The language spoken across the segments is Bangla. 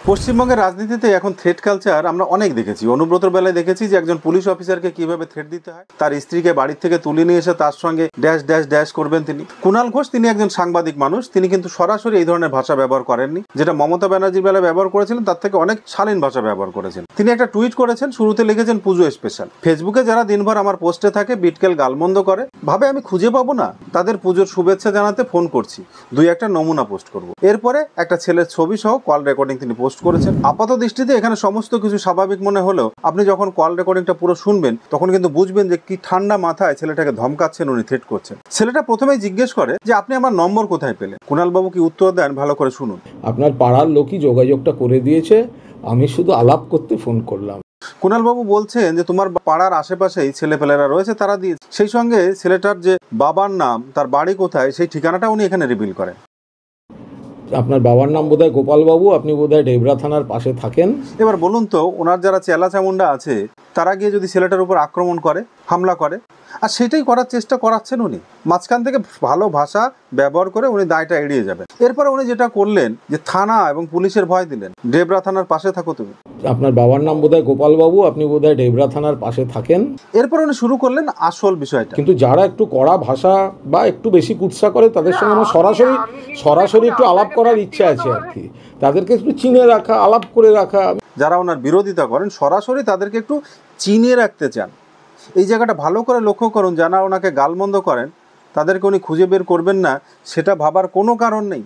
পশ্চিমবঙ্গের রাজনীতিতে এখন থ্রেট কালচার আমরা অনেক দেখেছি। অনুব্রতর বেলায় দেখেছি যে একজন পুলিশ অফিসারকে কিভাবে থ্রেট দিতে হয়, তার স্ত্রীকে বাড়ির থেকে তুলে নিয়ে এসে তার সঙ্গে ড্যাশ ড্যাশ ড্যাশ করবেন তিনি। কুণাল ঘোষ তিনি একজন সাংবাদিক মানুষ, তিনি কিন্তু সরাসরি এই ধরনের ভাষা ব্যবহার করেননি, যেটা মমতা ব্যানার্জির বেলায় ব্যবহার করেছিলেন তার থেকে অনেক শালীন ভাষা ব্যবহার করেছেন। তিনি একটা টুইট করেছেন, শুরুতে লিখেছেন পুজো স্পেশাল। ফেসবুকে যারা দিনভর আমার পোস্টে থাকে বিটকেল গালমন্দ করে, ভাবে আমি খুঁজে পাবো না, তাদের পুজোর শুভেচ্ছা জানাতে ফোন করছি, দুই একটা নমুনা পোস্ট করব। এরপরে একটা ছেলের ছবি সহ কল রেকর্ডিং তিনি পোস্ট করেছেন। আপাত দৃষ্টিতে এখানে সমস্ত কিছু স্বাভাবিক মনে হলেও আপনি যখন কল রেকর্ডিংটা পুরো শুনবেন তখন কিন্তু বুঝবেন যে কি ঠান্ডা মাথায় ছেলেটাকে ধমকাচ্ছেন, উনি থ্রেট করছেন। ছেলেটা প্রথমেই জিজ্ঞেস করে যে আপনি আমার নম্বর কোথায় পেলেন। কুণালবাবু কি উত্তর দেন, ভালো করে শুনুন। আপনার পাড়ার লোকই যোগাযোগটা করে দিয়েছে, আমি শুধু আলাপ করতে ফোন করলাম। কুণালবাবু বলছেন যে তোমার পাড়ার আশেপাশেই ছেলেপেলেরা রয়েছে, তারা দিয়ে, সেই সঙ্গে ছেলেটার যে বাবার নাম, তার বাড়ি কোথায়, সেই ঠিকানাটা উনি এখানে রিভিল করেন। আপনার বাবার নাম বোধহয় গোপালবাবু, আপনি বোধহয় ডেবরা থানার পাশে থাকেন। এবার বলুন তো, ওনার যারা চেলা চামুন্ডা আছে তারা গিয়ে যদি ছেলেটার উপর আক্রমণ করে, হামলা করে, আর সেটাই করার চেষ্টা করাচ্ছেন উনি, মাঝখান থেকে ভালো ভাষা ব্যবহার করে উনি দায়টা এড়িয়ে যাবেন। এরপরে উনি যেটা করলেন যে থানা এবং পুলিশের ভয় দিলেন, ডেবরা থানার পাশে থাকো তুমি। আপনার বাবার নাম বোধহয় গোপালবাবু, আপনি বোধহয় ডেবরা থানার পাশে থাকেন। এরপর উনি শুরু করলেন আসল বিষয়টা। কিন্তু যারা একটু কড়া ভাষা বা একটু বেশি কুৎসা করে তাদের সঙ্গে আমার সরাসরি একটু আলাপ করার ইচ্ছা আছে আর কি, তাদেরকে একটু চিনে রাখা, আলাপ করে রাখা। যারা ওনার বিরোধিতা করেন সরাসরি তাদেরকে একটু চিনিয়ে রাখতে চান। এই জায়গাটা ভালো করে লক্ষ্য করুন, যারা ওনাকে গালমন্দ করেন তাদেরকে উনি খুঁজে বের করবেন না, সেটা ভাবার কোনো কারণ নেই।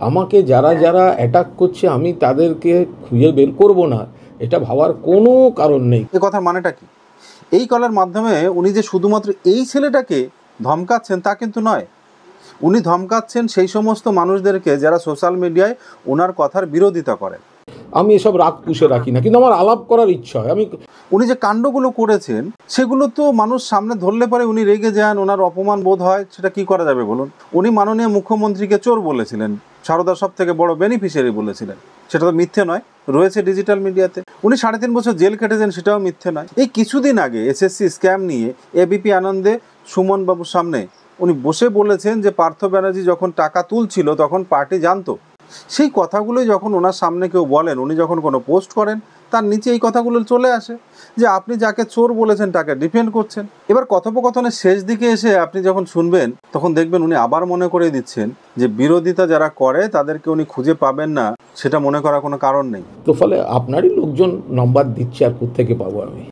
আমাকে যারা অ্যাটাক করছে আমি তাদেরকে খুঁজে বের করব না, এটা ভাবার কোনো কারণ নেই। এ কথার মানেটা কি? এই কলার মাধ্যমে উনি যে শুধুমাত্র এই ছেলেটাকে ধমকাচ্ছেন তা কিন্তু নয়, উনি ধমকাচ্ছেন সেই সমস্ত মানুষদেরকে যারা সোশ্যাল মিডিয়ায় ওনার কথার বিরোধিতা করেন। আমি এসব রাগ পুষে রাখি না, কিন্তু আমার আলাপ করার ইচ্ছা হয়। উনি যে কাণ্ডগুলো করেছেন সেগুলো তো মানুষ সামনে ধরলে পরে উনি রেগে যান, ওনার অপমান বোধ হয়, সেটা কি করা যাবে বলুন? উনি মাননীয় মুখ্যমন্ত্রীকে চোর বলেছিলেন, সারদার সব থেকে বড় বেনিফিশিয়ারি বলেছিলেন, সেটা তো মিথ্যে নয়, রয়েছে ডিজিটাল মিডিয়াতে। উনি 3.5 বছর জেল কেটেছেন, সেটাও মিথ্যে নয়। এই কিছুদিন আগে এসএসসি স্ক্যাম নিয়ে এবিপি আনন্দে সুমন বাবুর সামনে উনি বসে বলেছেন যে পার্থ ব্যানার্জি যখন টাকা তুলছিল তখন পার্টি জানতো। সেই কথাগুলোই যখন ওনার সামনে কেউ বলেন, উনি যখন কোনো পোস্ট করেন তার নিচে এই কথাগুলো চলে আসে যে আপনি যাকে চোর বলেছেন তাকে ডিফেন্ড করছেন। এবার কথোপকথনের শেষ দিকে এসে আপনি যখন শুনবেন তখন দেখবেন উনি আবার মনে করে দিচ্ছেন যে বিরোধিতা যারা করে তাদেরকে উনি খুঁজে পাবেন না, সেটা মনে করার কোনো কারণ নেই। তো ফলে আপনারই লোকজন নম্বর দিচ্ছে, আর কোত্থেকে পাবো আমি?